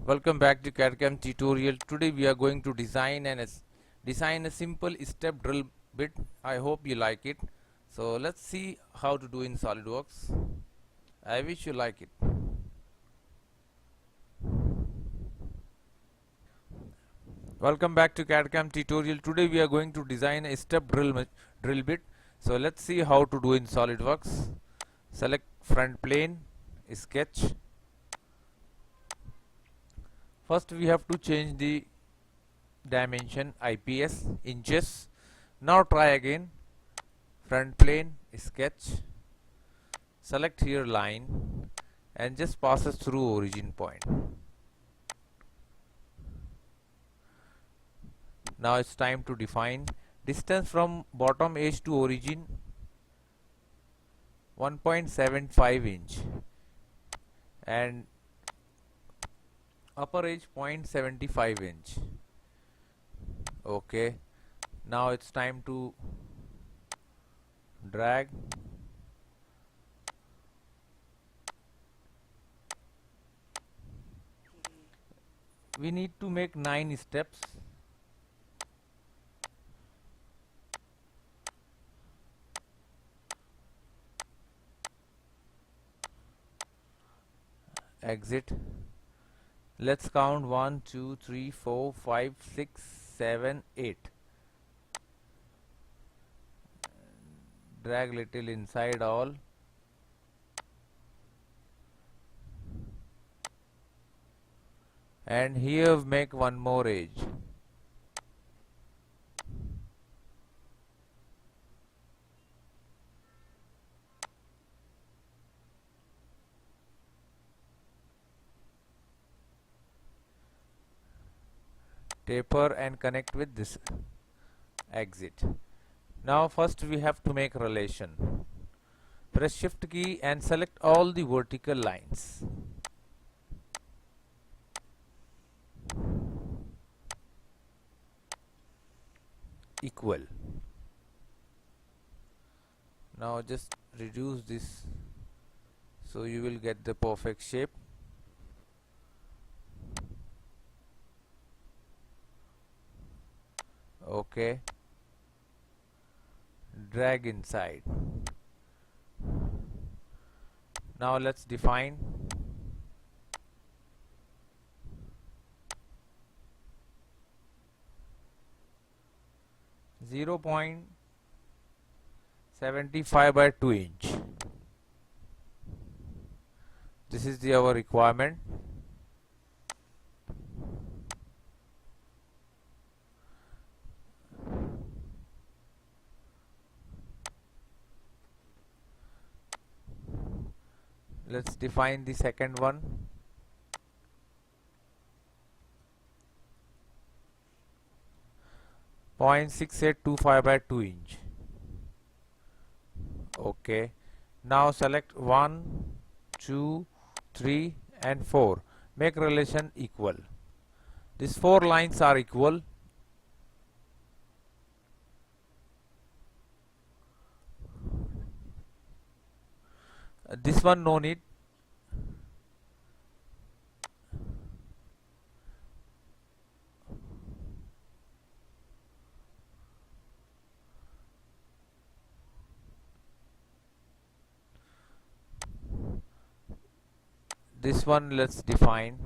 Welcome back to CAD/CAM tutorial. Today we are going to design a simple step drill bit. I hope you like it. So let's see how to do in SolidWorks. I wish you like it. Welcome back to CAD/CAM tutorial. Today we are going to design a step drill bit. So let's see how to do in SolidWorks. Select front plane, sketch. First we have to change the dimension IPS inches. Now try again, front plane, sketch, select here line and just passes through origin point. Now it's time to define distance from bottom edge to origin 1.75 inch and upper edge 0.75 inch. Okay, now it's time to drag we need to make 9 steps. Exit. Let's count 1 2 3 4 5 6 7 8. Drag little inside all. And here make one more edge. Taper and connect with this. Exit. Now first we have to make relation. Press shift key and select all the vertical lines. Equal. Now just reduce this so you will get the perfect shape. Okay, drag inside. Now let's define zero point 75 by 2 inch. This is our requirement. Let's define the second one. Point 6825 by 2 inch. Okay, now select 1 2 3 and 4. Make relation equal. These 4 lines are equal. This one no need. This one let's define.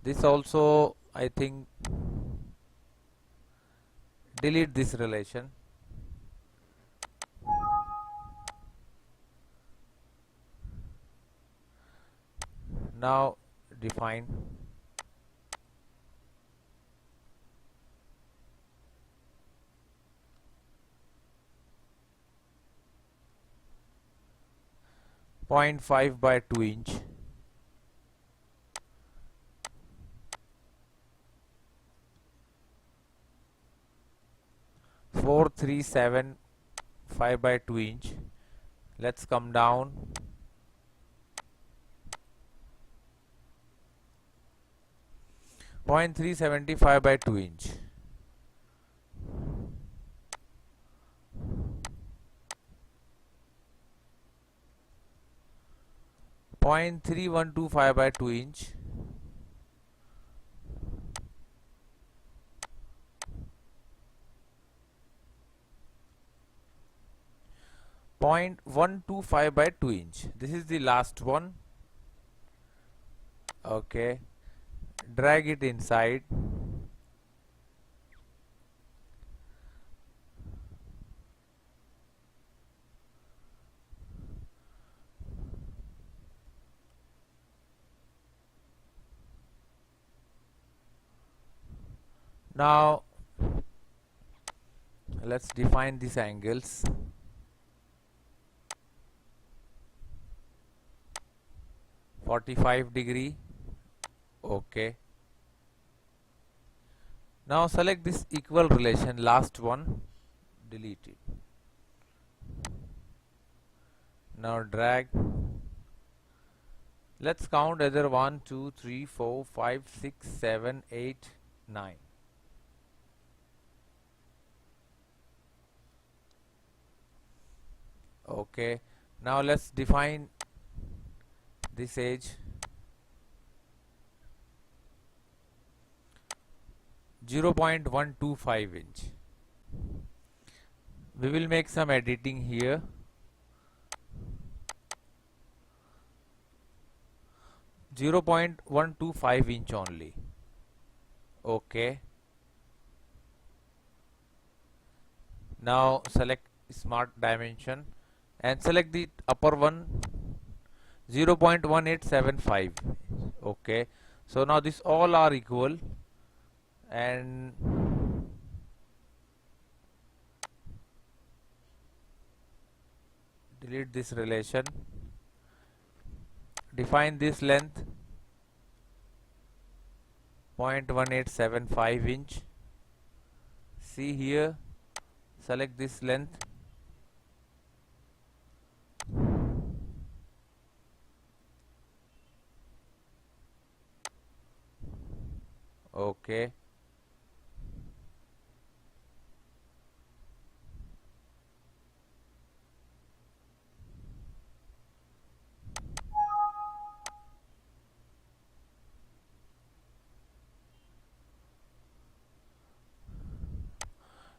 This also I think delete this relation. Now define point 5 by 2 inch. Four 3 7 5 by 2 inch. Let's come down. Point 375 by 2 inch. 0.3125 by 2 inch. Point 125 by 2 inch. This is the last one. Okay, drag it inside. Now let's define these angles. (45°). Okay. Now select this equal relation, last one, delete it. Now drag. Let's count either 1, 2, 3, 4, 5, 6, 7, 8, 9. Okay. Now let's define this edge. 0.125 inch. We will make some editing here. 0.125 inch only. Okay. Now select smart dimension and select the upper one, 0.1875. Okay. So now this all are equal, and delete this relation. Define this length 0.1875 inch. See here, select this length. Okay.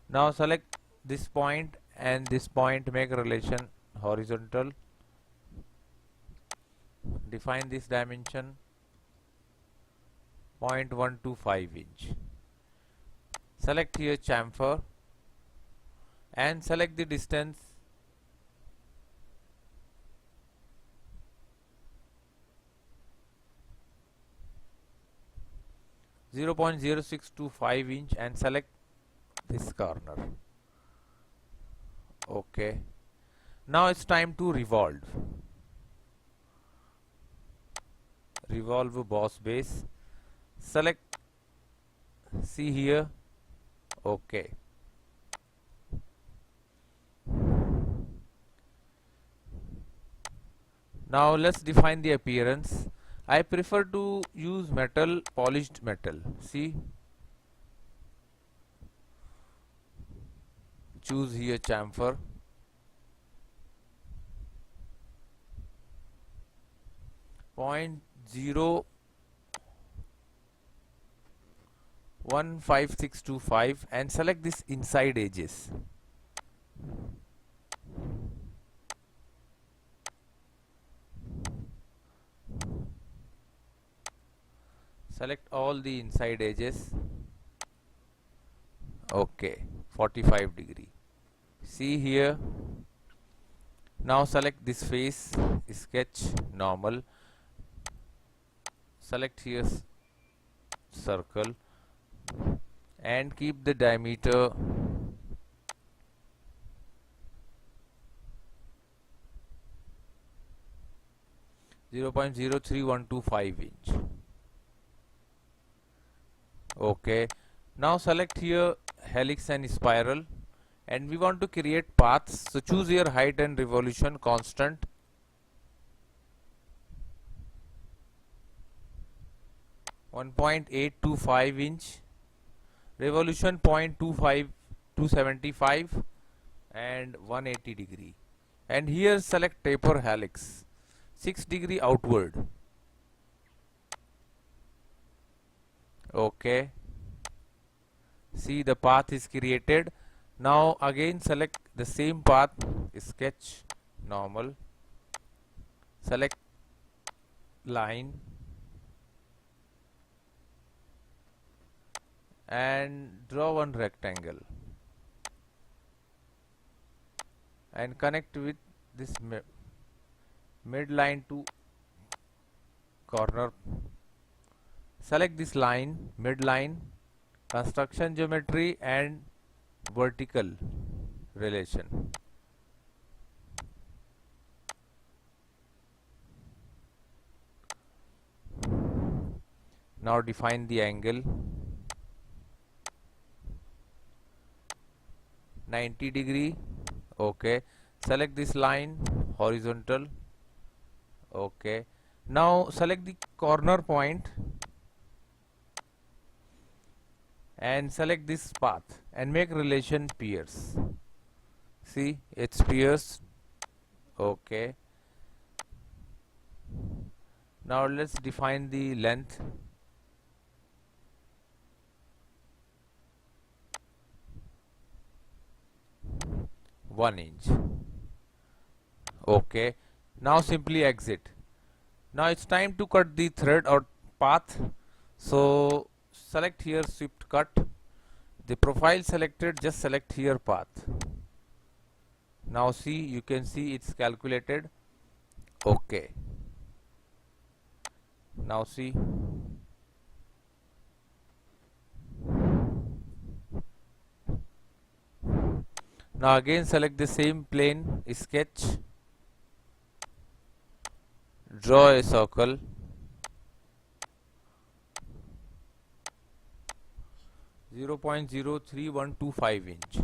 Now select this point and this point, make relation horizontal. Define this dimension 0.125 inch. Select here chamfer and select the distance (0.0625 inch) and select this corner. Okay. Now it's time to revolve. Revolve boss base. Select, see here. Okay. Now let's define the appearance. I prefer to use metal, polished metal. See, choose here chamfer. Point 0.15625 and select this inside edges. Select all the inside edges. Okay, 45°. See here. Now select this face, sketch normal. Select here circle and keep the diameter 0.03125 inch. Okay. Now select here helix and spiral, and we want to create paths. So choose your height and revolution constant. (1.825 inch), revolution 275 and 180°. And here select taper helix. 6 degree outward. Okay, see the path is created. Now again select the same path, sketch normal, select line and draw one rectangle and connect with this midline to corner. Select this line, midline, construction geometry and vertical relation. Now define the angle 90 degree. Okay, select this line, horizontal. Okay, now select the corner point and select this path and make relation pierce. See, it's pierced. Okay, now let's define the length. One inch. Okay, now simply exit. Now it's time to cut the thread or path. So select here swift cut. The profile selected, just select here path. Now see, you can see it's calculated. Okay, now see, now again select the same plane, sketch, draw a circle, (0.03125 inch.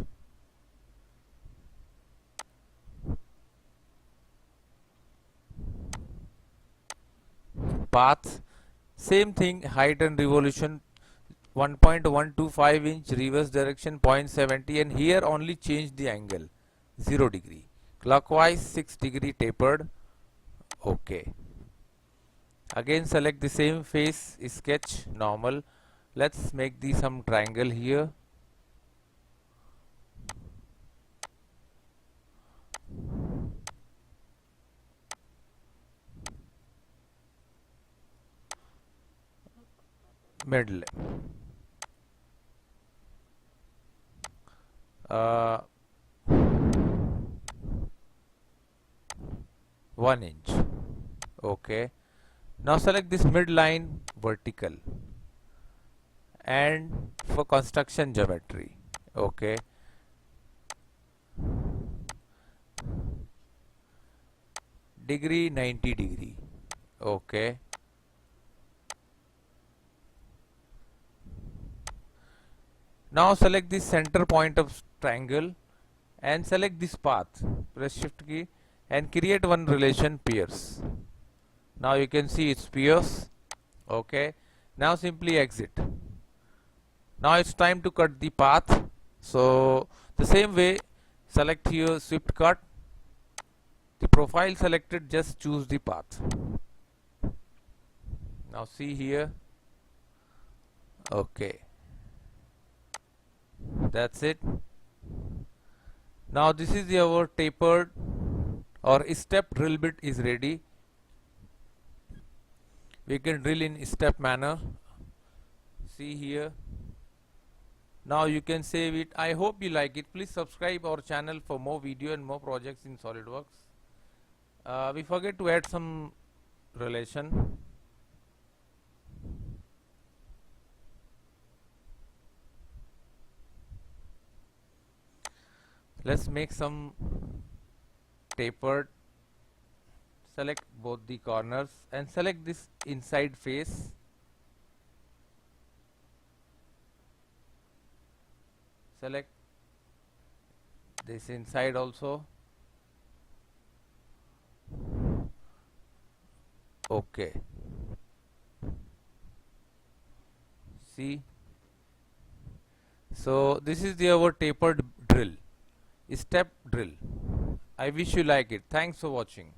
Path, same thing, height and revolution 1.125 inch, reverse direction 0.70, and here only change the angle 0 degree, clockwise 6 degree tapered. Okay, again select the same face, sketch normal. Let's make the some triangle here. Middle, 1 inch. Okay, now select this midline vertical and for construction geometry. Okay, degree 90 degree. Okay, now select the center point of triangle and select this path, press shift key and create one relation pierce. Now you can see it's pierce. Okay, now simply exit. Now it's time to cut the path. So the same way, select here swift cut, the profile selected, just choose the path. Now see here. Okay, that's it. Now this is our tapered or step drill bit is ready. We can drill in step manner. See here. Now you can save it. I hope you like it. Please subscribe our channel for more video and more projects in SolidWorks. We forget to add some relation. Let's make some tapered. Select both the corners and select this inside face. Select this inside also. Okay, see, so this is our tapered drill, step drill. I wish you like it. Thanks for watching.